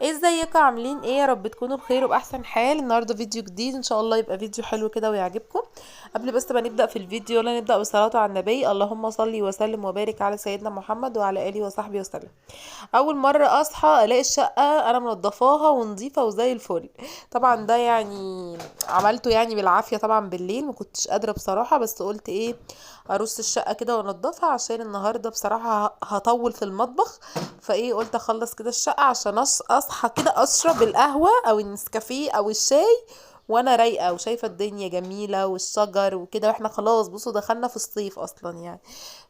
ازيكم عاملين ايه؟ يا رب تكونوا بخير وباحسن حال. النهارده فيديو جديد ان شاء الله، يبقى فيديو حلو كده ويعجبكم. قبل بس ما نبدا في الفيديو، يلا نبدا بالصلاه على النبي. اللهم صل وسلم وبارك على سيدنا محمد وعلى اله وصحبه وسلم. اول مره اصحى الاقي الشقه انا منضفاها ونظيفه وزي الفل. طبعا ده يعني عملته يعني بالعافيه، طبعا بالليل ما كنتش قادره بصراحه، بس قلت ايه، ارص الشقه كده وانضفها عشان النهارده بصراحه هطول في المطبخ. فايه قلت اخلص كده الشقه عشان اصحى كده اشرب القهوه او النسكافيه او الشاي وانا رايقه وشايفه الدنيا جميله والشجر وكده، واحنا خلاص بصوا دخلنا في الصيف اصلا يعني.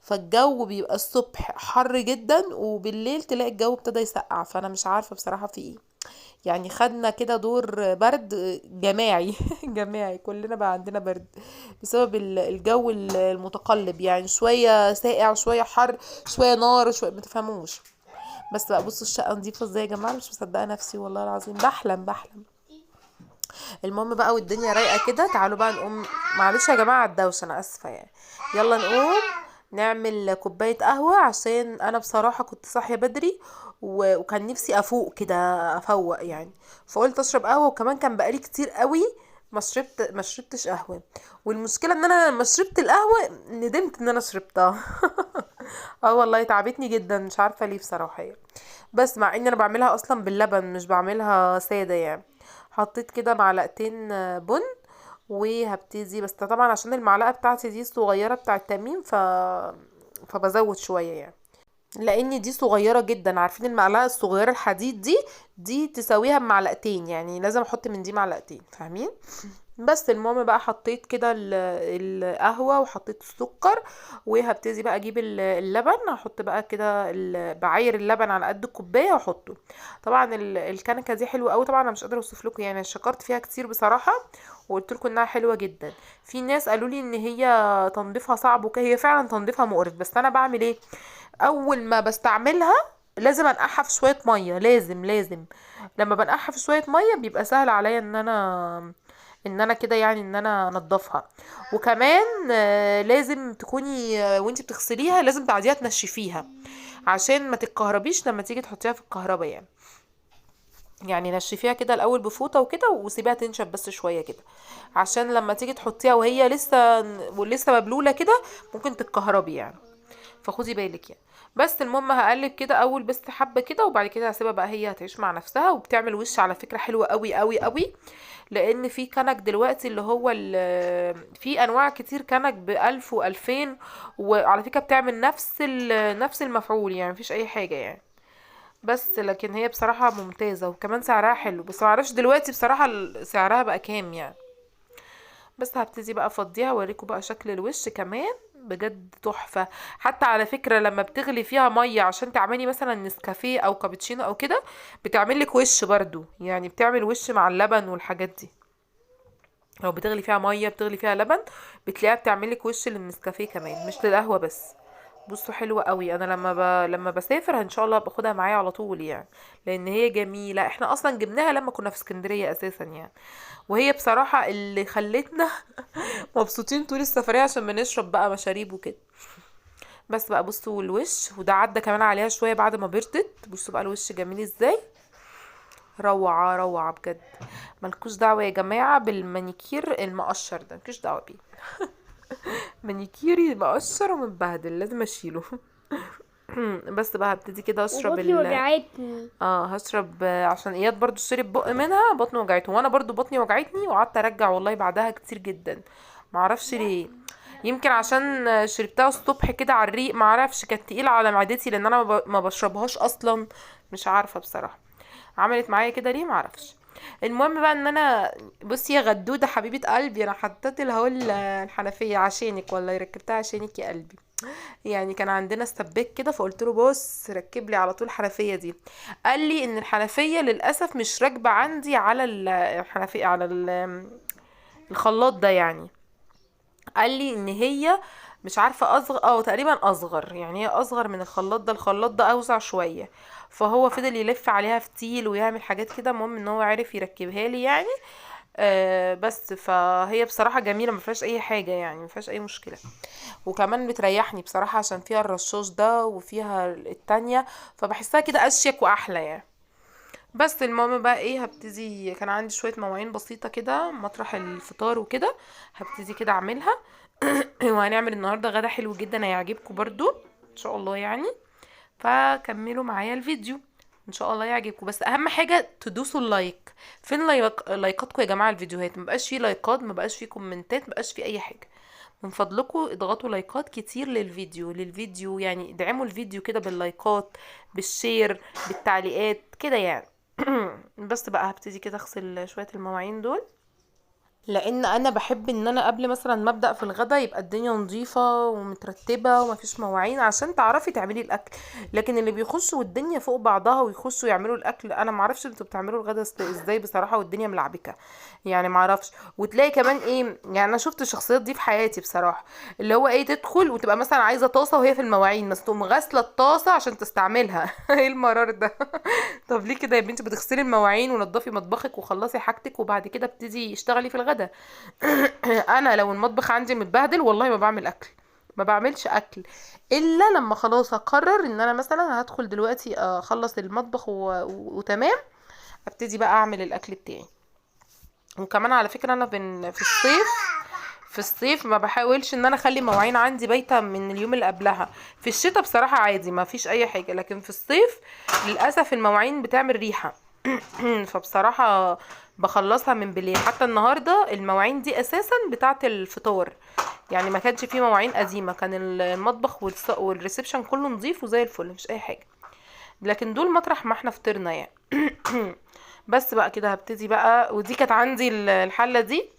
فالجو بيبقى الصبح حر جدا وبالليل تلاقي الجو ابتدى يسقع، فانا مش عارفه بصراحه في ايه. يعني خدنا كده دور برد جماعي جماعي، كلنا بقى عندنا برد بسبب الجو المتقلب، يعني شويه ساقع شويه حر شويه نار شويه ما تفهموش. بس بقى بصوا الشقه نظيفه ازاي يا جماعه، مش مصدقه نفسي والله العظيم، بحلم. المهم بقى والدنيا رايقه كده، تعالوا بقى نقوم. معلش يا جماعه على الدوشه، انا اسفه يعني. يلا نقوم نعمل كوبايه قهوه، عشان انا بصراحه كنت صاحيه بدري وكان نفسي افوق كده، افوق يعني. فقلت اشرب قهوه، وكمان كان بقالي كتير قوي ما شربتش قهوه. والمشكله ان انا لما شربت القهوه ندمت ان انا شربتها اه والله تعبتني جدا، مش عارفه ليه بصراحه يعني. بس مع ان انا بعملها اصلا باللبن، مش بعملها ساده يعني. حطيت كده معلقتين بن، وهبتدي بس طبعا عشان المعلقه بتاعتي دي صغيره بتاع التميم فبزود شويه يعني. لان دي صغيره جدا، عارفين المعلقه الصغيره الحديد دي تساويها بمعلقتين، يعني لازم احط من دي معلقتين، فاهمين؟ بس المهم بقى حطيت كده القهوة وحطيت السكر، وهبتدي بقى اجيب اللبن، هحط بقى كده بعاير اللبن على قد الكوبايه واحطه. طبعا الكنكه دي حلوه قوي، طبعا انا مش قادره اوصف لكم يعني، شكرت فيها كتير بصراحه وقلت لكم انها حلوه جدا. في ناس قالوا لي ان هي تنظيفها صعب هي فعلا تنظيفها مقرف، بس انا بعمل ايه؟ اول ما بستعملها لازم انقعها في شويه ميه، لازم. لما بنقعها في شويه ميه بيبقى سهل عليا ان انا كده يعني ان انا انضفها. وكمان لازم تكوني وانتي بتغسليها لازم بعديها تنشفيها، عشان ما تتكهربيش لما تيجي تحطيها في الكهرباء يعني نشفيها كده الاول بفوطه وكده وسيبيها تنشف بس شويه كده، عشان لما تيجي تحطيها وهي لسه مبلوله كده ممكن تتكهربي يعني. فخدي بالك يعني. بس المهم هقلب كده اول بس حبه كده، وبعد كده هسيبها بقى هي هتعيش مع نفسها، وبتعمل وش على فكره حلوه قوي قوي قوي. لان في كنك دلوقتي اللي هو في انواع كتير كنك ب1000 و2000، وعلى فكره بتعمل نفس المفعول يعني، مفيش اي حاجه يعني. بس لكن هي بصراحه ممتازه، وكمان سعرها حلو، بس معرفش دلوقتي بصراحه سعرها بقى كام يعني. بس هبتدي بقى افضيها اوريكم بقى شكل الوش كمان، بجد تحفة. حتى على فكرة لما بتغلي فيها مية عشان تعملي مثلا نسكافيه او كابتشينو او كده، بتعمل لك وش برضو يعني، بتعمل وش مع اللبن والحاجات دي. لو بتغلي فيها مية بتغلي فيها لبن، بتلاقيها بتعمل لك وش للنسكافيه كمان مش للقهوة بس. بصوا حلوة قوي، انا لما بسافر ان شاء الله باخدها معايا على طول يعني، لان هي جميلة. احنا اصلا جبناها لما كنا في اسكندرية اساسا يعني، وهي بصراحة اللي خلتنا مبسوطين طول السفرية عشان بنشرب بقى مشاريب وكده. بس بقى بصوا الوش، وده عدى كمان عليها شوية بعد ما بردت، بصوا بقى الوش جميل ازاي، روعة روعة بجد. ملكوش دعوة يا جماعة بالمانيكير المقشر ده، ملكوش دعوة بيه. مانيكيري مقشر ومتبهدل لازم اشيله بس بقى هبتدي كده اشرب وبطني وجعتني. هشرب عشان اياد برضو شرب بق منها بطني وجعته، وانا برضو بطني وجعتني وقعدت ارجع والله بعدها كتير جدا. معرفش ليه، يمكن عشان شربتها الصبح كده على الريق، معرفش كانت تقيلة على معدتي لان انا ما بشربهاش اصلا. مش عارفة بصراحة عملت معايا كده ليه، معرفش. المهم بقى ان انا، بصي يا غدودة حبيبة قلبي، انا حطيت الهول الحنفية عشانك والله، ركبتها عشانك يا قلبي. يعني كان عندنا استباك كده، فقلت له بص ركب لي على طول الحنفيه دي. قال لي ان الحنفيه للاسف مش راكبه عندي على الحنفيه على الخلاط ده يعني. قال لي ان هي مش عارفه اصغر او تقريبا اصغر، يعني هي اصغر من الخلاط ده، الخلاط ده اوسع شويه. فهو فضل يلف عليها فتيل ويعمل حاجات كده، المهم ان هو عرف يركبها لي يعني. بس فهي بصراحه جميله، ما فيهاش اي حاجه يعني، ما فيهاش اي مشكله. وكمان بتريحني بصراحة عشان فيها الرشاش ده وفيها التانية، فبحسها كده اشيك واحلى يعني. بس المهم بقى ايه، هبتدي كان عندي شويه مواعين بسيطه كده مطرح الفطار وكده، هبتدي كده اعملها. وهنعمل النهارده غدا حلو جدا هيعجبكم برضو ان شاء الله يعني. فكملوا معايا الفيديو ان شاء الله يعجبكم. بس اهم حاجه تدوسوا اللايك. فين لايكاتكم يا جماعه؟ الفيديوهات مبقاش فيه لايكات، مبقاش فيه كومنتات، مبقاش فيه اي حاجه. من فضلكم اضغطوا لايكات كتير للفيديو يعني، ادعموا الفيديو كده باللايكات، بالشير، بالتعليقات كده يعني. بس بقى هبتدي كده اغسل شويه المواعين دول، لان انا بحب ان انا قبل مثلا ما ابدا في الغدا يبقى الدنيا نظيفه ومترتبه ومفيش مواعين عشان تعرفي تعملي الاكل. لكن اللي بيخشوا والدنيا فوق بعضها ويخشوا يعملوا الاكل، انا معرفش انتوا بتعملوا الغدا ازاي بصراحه، والدنيا ملعبكه يعني معرفش. وتلاقي كمان ايه، يعني انا شفت الشخصيات دي في حياتي بصراحه، اللي هو ايه، تدخل وتبقى مثلا عايزه طاسه وهي في المواعين، بس تقوم غاسله الطاسه عشان تستعملها. ايه المرار ده؟ طب ليه كده يا بنتي؟ بتغسلي المواعين ونضفي مطبخك وخلصي حاجتك وبعد كده ابتدي اشتغلي في الغدا. انا لو المطبخ عندي متبهدل والله ما بعمل اكل، ما بعملش اكل الا لما خلاص اقرر ان انا مثلا هدخل دلوقتي اخلص المطبخ وتمام، ابتدي بقى اعمل الاكل بتاعي. وكمان على فكرة انا في الصيف ما بحاولش ان انا اخلي مواعين عندي بايته من اليوم اللي قبلها. في الشتاء بصراحه عادي ما فيش اي حاجه، لكن في الصيف للاسف المواعين بتعمل ريحه. فبصراحه بخلصها من بالليل. حتى النهارده المواعين دي اساسا بتاعه الفطار، يعني ما كانش فيه مواعين قديمه، كان المطبخ والريسبشن كله نظيف وزي الفل مش اي حاجه، لكن دول مطرح ما احنا فطرنا يعني. بس بقى كده هبتدي بقى. ودي كانت عندي الحله دي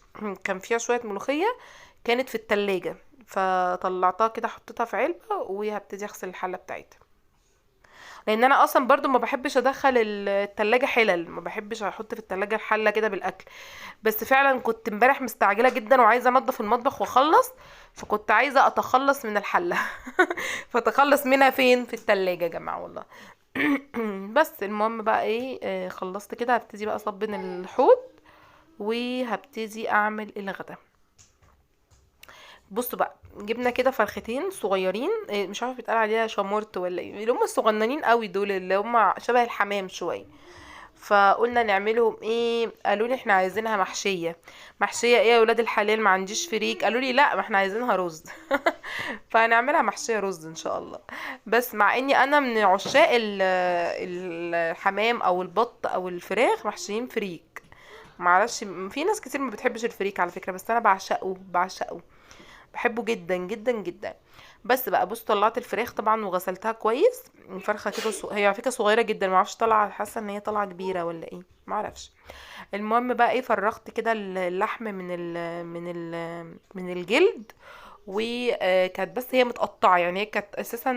كان فيها شويه ملوخيه كانت في التلاجة، فطلعتها كده حطيتها في علبة وهبتدي اغسل الحلة بتاعتها. لان انا اصلا برضو ما بحبش ادخل التلاجة حلل، ما بحبش احط في التلاجة الحلة كده بالاكل. بس فعلا كنت امبارح مستعجلة جدا وعايزة انضف المطبخ واخلص، فكنت عايزة اتخلص من الحلة. فتخلص منها فين؟ في التلاجة يا جماعة والله. بس المهم بقى ايه، خلصت كده هبتدي بقى اصبن الحوض وهبتدي اعمل الغدا. بصوا بقى، جبنا كده فرختين صغيرين، مش عارفه بيتقال عليها شامورت ولا ايه، اللي هم الصغننين قوي دول اللي هم شبه الحمام شويه. فقلنا نعملهم ايه، قالوا لي احنا عايزينها محشيه. محشيه ايه يا ولاد الحلال؟ ما عنديش فريك. قالوا لي لا، ما احنا عايزينها رز. فهنعملها محشيه رز ان شاء الله. بس مع اني انا من عشاق الحمام او البط او الفراخ محشيين فريك. معرفش، في ناس كتير ما بتحبش الفريك على فكره، بس انا بعشقه بعشقه، بحبه جدا جدا جدا. بس بقى بص، طلعت الفراخ طبعا وغسلتها كويس. الفرخه كده هي على فكره صغيره جدا، ما اعرفش طالعه، حاسه ان هي طالعه كبيره ولا ايه، ما اعرفش. المهم بقى ايه، فرغت كده اللحم من الجلد. وكانت بس هي متقطعه يعني، هي كانت اساسا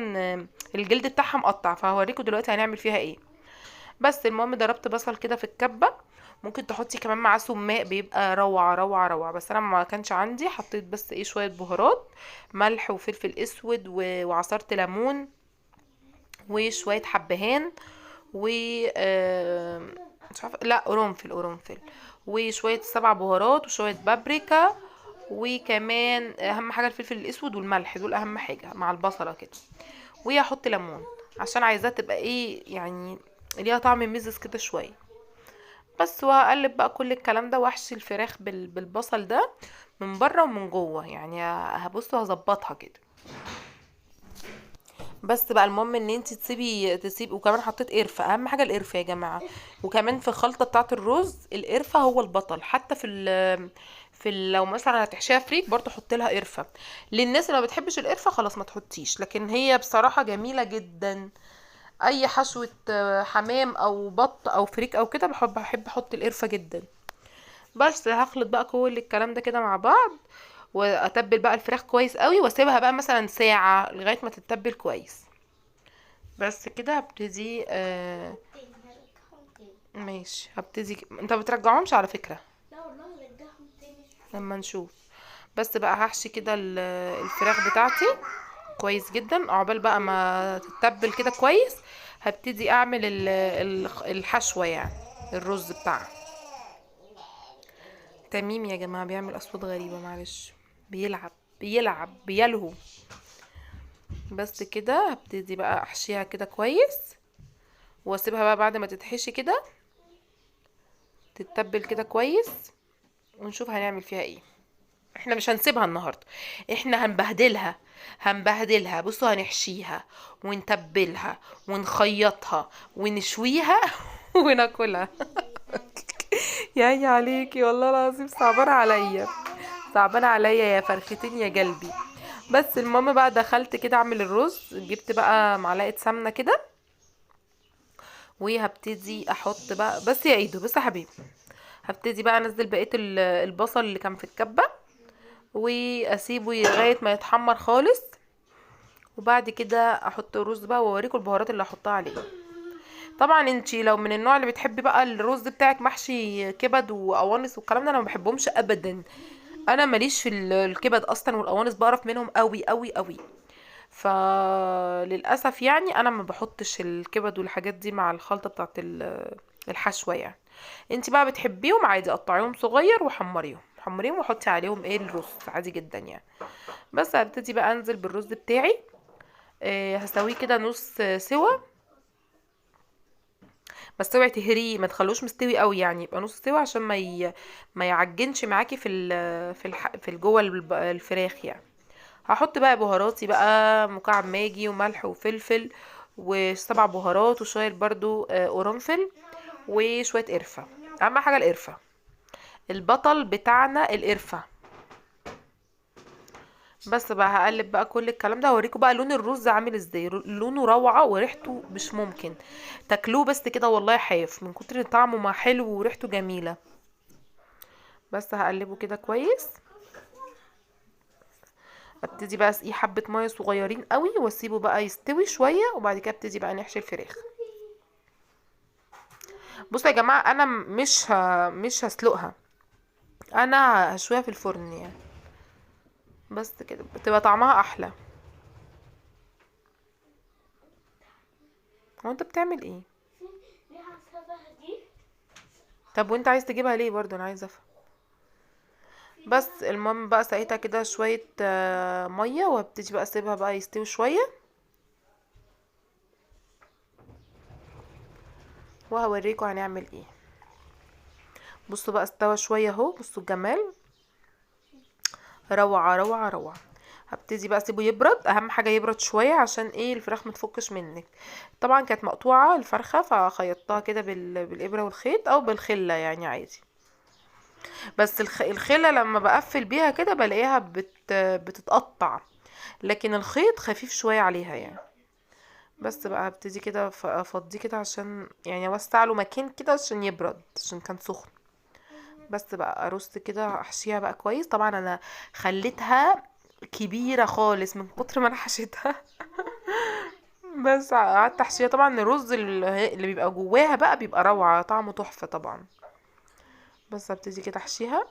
الجلد بتاعها مقطع، فهوريكم دلوقتي هنعمل فيها ايه. بس المهم ضربت بصل كده في الكبة، ممكن تحطي كمان معاه سماق بيبقى روعة روعة روعة، بس انا ما كانش عندي، حطيت بس ايه شوية بهارات، ملح وفلفل اسود وعصرت ليمون وشوية حبهان و مش عارفة، لا قرنفل وشوية سبع بهارات وشوية بابريكا، وكمان اهم حاجة الفلفل الاسود والملح، دول اهم حاجة مع البصلة كده. وهحط ليمون عشان عايزاها تبقى ايه يعني، ليها طعم مزز كده شويه. بس وهقلب بقى كل الكلام ده واحشي الفراخ بالبصل ده من بره ومن جوه يعني، هبصوا هظبطها كده. بس بقى المهم ان انت تسيبي. وكمان حطيت قرفه، اهم حاجه القرفه يا جماعه. وكمان في الخلطه بتاعه الرز القرفه هو البطل، حتى لو مثلا هتحشيها فريك برضو حط لها قرفه. للناس اللي ما بتحبش القرفه خلاص ما تحطيش، لكن هي بصراحه جميله جدا. اي حشوه حمام او بط او فريك او كده بحب احط القرفه جدا. بس هخلط بقى كل الكلام ده كده مع بعض، واتبل بقى الفراخ كويس قوي واسيبها بقى مثلا ساعه لغايه ما تتبل كويس. بس كده هبتدي ماشي هبتدي. انت بترجعهمش على فكره؟ لا والله رجعهم تاني لما نشوف. بس بقى هحشي كده الفراخ بتاعتي كويس جدا عقبال بقى ما تتبل كده كويس. هبتدي اعمل الحشوة يعني، الرز بتاعها. تميم يا جماعة بيعمل اصوات غريبة معلش، بيلهو. بس كده هبتدي بقى احشيها كده كويس واسيبها بقى بعد ما تتحشي كده تتبل كده كويس، ونشوف هنعمل فيها ايه. احنا مش هنسيبها النهارده، احنا هنبهدلها. بصوا، هنحشيها ونتبلها ونخيطها ونشويها وناكلها. يا عليكي والله العظيم، صعبانه عليا يا فرختين يا قلبي. بس المهم بقى دخلت كده اعمل الرز، جبت بقى معلقه سمنه كده، وهبتدي احط بقى، بس يا ايدو بس يا حبيبي، هبتدي بقى انزل بقيه البصل اللي كان في الكبه، واسيبه لغايه ما يتحمر خالص، وبعد كده احط الرز بقى واوريكم البهارات اللي هحطها عليه. طبعا انتي لو من النوع اللي بتحبي بقى الرز بتاعك محشي كبد وقوانص والكلام ده، انا ما بحبهمش ابدا. انا ماليش في الكبد اصلا، والقوانص بعرف منهم قوي قوي قوي. فللاسف يعني انا ما بحطش الكبد والحاجات دي مع الخلطه بتاعت الحشوه يعني. انتي بقى بتحبيهم عادي، قطعيهم صغير حمريهم وحطي عليهم ايه الرز عادي جدا يعني. بس هبتدي بقى انزل بالرز بتاعي، هسويه كده نص سوا، بس اوعي تهريه، ما تخلوش مستوي قوي يعني، يبقى نص سوا عشان ما يعجنش معاكي في جوه الفراخ يعني. هحط بقى بهاراتي بقى، مكعب ماجي وملح وفلفل وسبع بهارات وشويه برضو قرنفل وشويه قرفه. اهم حاجه القرفه، البطل بتاعنا القرفه. بس بقى هقلب بقى كل الكلام ده، هوريكم بقى لون الرز عامل ازاي. لونه روعه وريحته مش ممكن تاكلوه بس كده والله حاف من كتر طعمه ما حلو وريحته جميله. بس هقلبه كده كويس، ابتدي بقى اسقيه حبه ميه صغيرين قوي واسيبه بقى يستوي شويه، وبعد كده ابتدي بقى نحشي الفراخ. بصوا يا جماعه، انا مش هسلقها، انا هشويها في الفرن يعني، بس كده بتبقى طعمها احلى. هو انت بتعمل ايه؟ طب وانت عايز تجيبها ليه برضو؟ انا عايزه افهم. بس المهم بقى سقيتها كده شويه ميه، وابتدي بقى اسيبها بقى يستوي شويه، وهوريكم هنعمل ايه. بصوا بقى استوى شويه اهو، بصوا الجمال، روعه روعه روعه. هبتدي بقى اسيبه يبرد، اهم حاجه يبرد شويه عشان ايه الفراخ ما تفكش منك. طبعا كانت مقطوعه الفرخه، فخيطتها كده بالابره والخيط او بالخله يعني عادي. بس الخله لما بقفل بيها كده بلاقيها بتتقطع، لكن الخيط خفيف شويه عليها يعني. بس بقى هبتدي كده افضيه كده عشان يعني اوسع له مكان كده عشان يبرد، عشان كان سخن. بس بقى ارص كده احشيها بقى كويس. طبعا انا خليتها كبيره خالص من كتر ما انا حشيتها. بس قعدت احشيها. طبعا الرز اللي بيبقى جواها بقى بيبقى روعه، طعمه تحفه طبعا. بس هبتدي كده احشيها.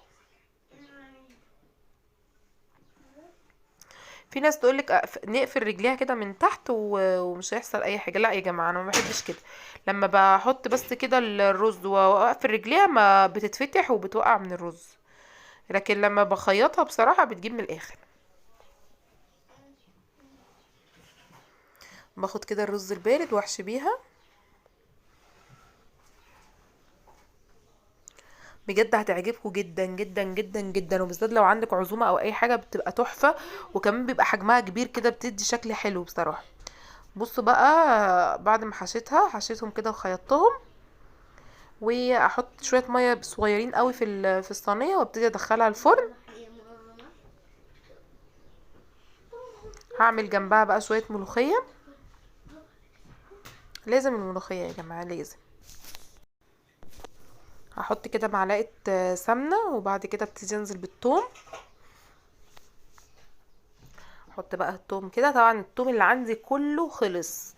في ناس تقولك نقفل رجليها كده من تحت ومش هيحصل اي حاجه. لا يا جماعه، انا ما بحبش كده. لما بحط بس كده الرز واقفل رجليها ما بتتفتح وبتوقع من الرز، لكن لما بخيطها بصراحه بتجيب من الاخر. باخد كده الرز البارد واحشي بيها. بجد هتعجبكم جدا جدا جدا جدا، وبالذات لو عندك عزومه او اي حاجه بتبقى تحفه، وكمان بيبقى حجمها كبير كده بتدي شكل حلو بصراحه. بصوا بقى، بعد ما حشيتهم كده وخيطتهم، واحط شويه ميه صغيرين قوي في الصينيه، وابتدي ادخلها الفرن. هعمل جنبها بقى شويه ملوخيه، لازم الملوخيه يا جماعه لازم. هحط كده معلقه سمنه، وبعد كده ابتدي انزل بالثوم. احط بقى الثوم كده، طبعا الثوم اللي عندي كله خلص.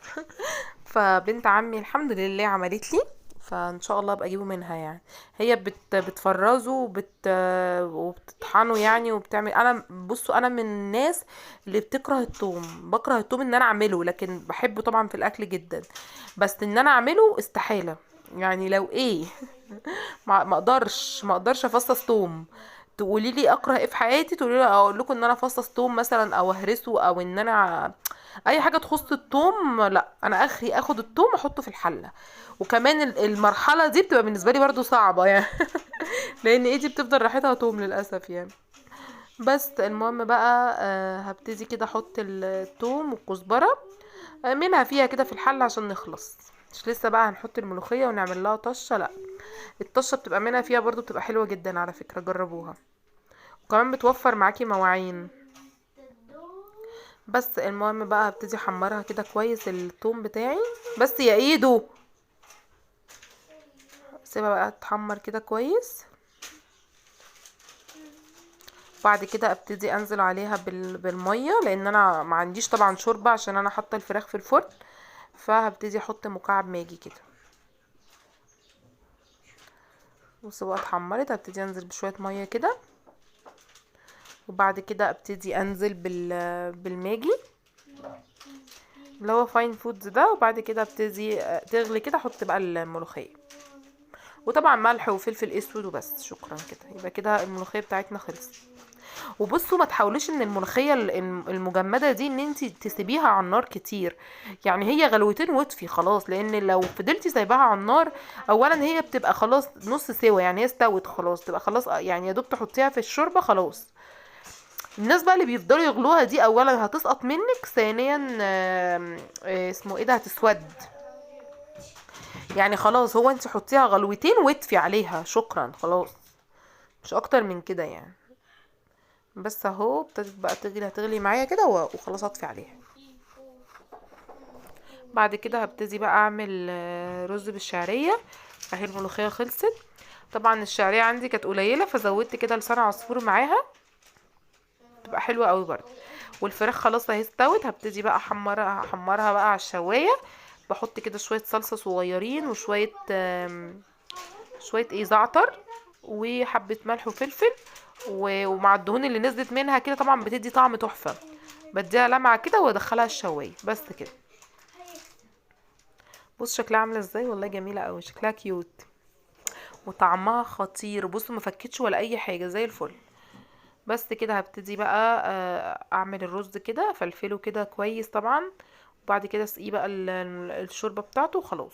فبنت عمي الحمد لله عملت لي، فان شاء الله ابقى اجيبه منها يعني. هي بتفرزه وبتطحنه يعني وبتعمل. انا بصوا، انا من الناس اللي بتكره الثوم، بكره الثوم ان انا اعمله، لكن بحبه طبعا في الاكل جدا، بس ان انا اعمله استحالة يعني. لو ايه، ما اقدرش افصص ثوم. تقولي لي اكره ايه في حياتي، تقولي لي اقول لكم ان انا افصص توم مثلا او اهرسه او ان انا اي حاجه تخص التوم، لا انا اخري اخد التوم احطه في الحله. وكمان المرحله دي بتبقى بالنسبه لي برضو صعبه يعني لان ايدي بتفضل ريحتها توم للاسف يعني. بس المهم بقى هبتدي كده احط التوم والكزبره منها فيها كده في الحله عشان نخلص. مش لسه بقى هنحط الملوخيه ونعمل لها طشه، لا الطشه بتبقى منها فيها برضو بتبقى حلوه جدا على فكره، جربوها. وكمان بتوفر معاكي مواعين. بس المهم بقى هبتدي احمرها كده كويس الثوم بتاعي. بس يا ايدو سيبها بقى تحمر كده كويس. بعد كده ابتدي انزل عليها بالميه، لان انا ما عنديش طبعا شوربه عشان انا حاطه الفراخ في الفرن، فهبتدي احط مكعب ماجي كده. بصوا بقى اتحمرت، هبتدي انزل بشويه ميه كده، وبعد كده ابتدي انزل بالماجي اللي هو فاين فودز ده، وبعد كده ابتدي تغلي كده احط بقى الملوخيه، وطبعا ملح وفلفل اسود وبس. شكرا كده، يبقى كده الملوخيه بتاعتنا خلصت. وبصوا ما تحاوليش ان الملوخيه المجمده دي ان انت تسيبيها على النار كتير، يعني هي غلوتين واطفي خلاص، لان لو فضلتي سايباها على النار اولا هي بتبقى خلاص نص سوا، يعني هي استوت خلاص، تبقى خلاص يعني يا دوب تحطيها في الشوربه خلاص. الناس بقى اللي بيفضلوا يغلوها دي اولا هتسقط منك، ثانيا اسمه ايه ده هتسود. يعني خلاص هو انت حطيها غلوتين واطفي عليها شكرا خلاص، مش اكتر من كده يعني. بس اهو ابتدت بقى تغلي، هتغلي معايا كده وخلاص اطفي عليها. بعد كده هبتدي بقى اعمل رز بالشعريه. اهي الملوخيه خلصت. طبعا الشعريه عندي كانت قليله فزودت كده لسان عصفور معاها، تبقى حلوه قوي برضه. والفراخ خلاص اهي استوت، هبتدي بقى احمرها بقى على الشوايه. بحط كده شويه صلصه صغيرين وشويه شويه زعتر وحبه ملح وفلفل، ومع الدهون اللي نزلت منها كده طبعا بتدي طعم تحفه. بديها لمعه كده وادخلها الشوايه بس كده. بص شكلها عامله ازاي، والله جميله قوي، شكلها كيوت وطعمها خطير. بصوا ما فكتش ولا اي حاجه، زي الفل. بس كده هبتدي بقى اعمل الرز كده فلفله كده كويس طبعا، وبعد كده اسقيه بقى الشوربه بتاعته وخلاص.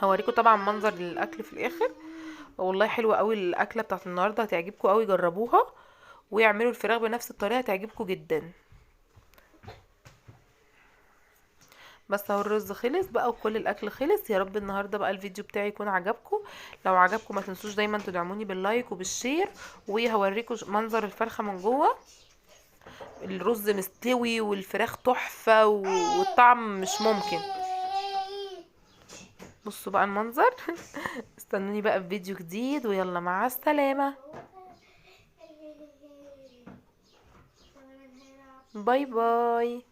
هوريكم طبعا منظر الاكل في الاخر. والله حلوه قوي الاكله بتاعت النهارده، هتعجبكم قوي، جربوها ويعملوا الفراخ بنفس الطريقه هتعجبكم جدا. بس اهو الرز خلص بقى وكل الاكل خلص. يا رب النهارده بقى الفيديو بتاعي يكون عجبكم. لو عجبكم ما تنسوش دايما تدعموني باللايك وبالشير. وهوريكم منظر الفرخه من جوه، الرز مستوي والفراخ تحفه والطعم مش ممكن. بصوا بقى المنظر استنوني بقى في فيديو جديد، ويلا مع السلامه، باي باي.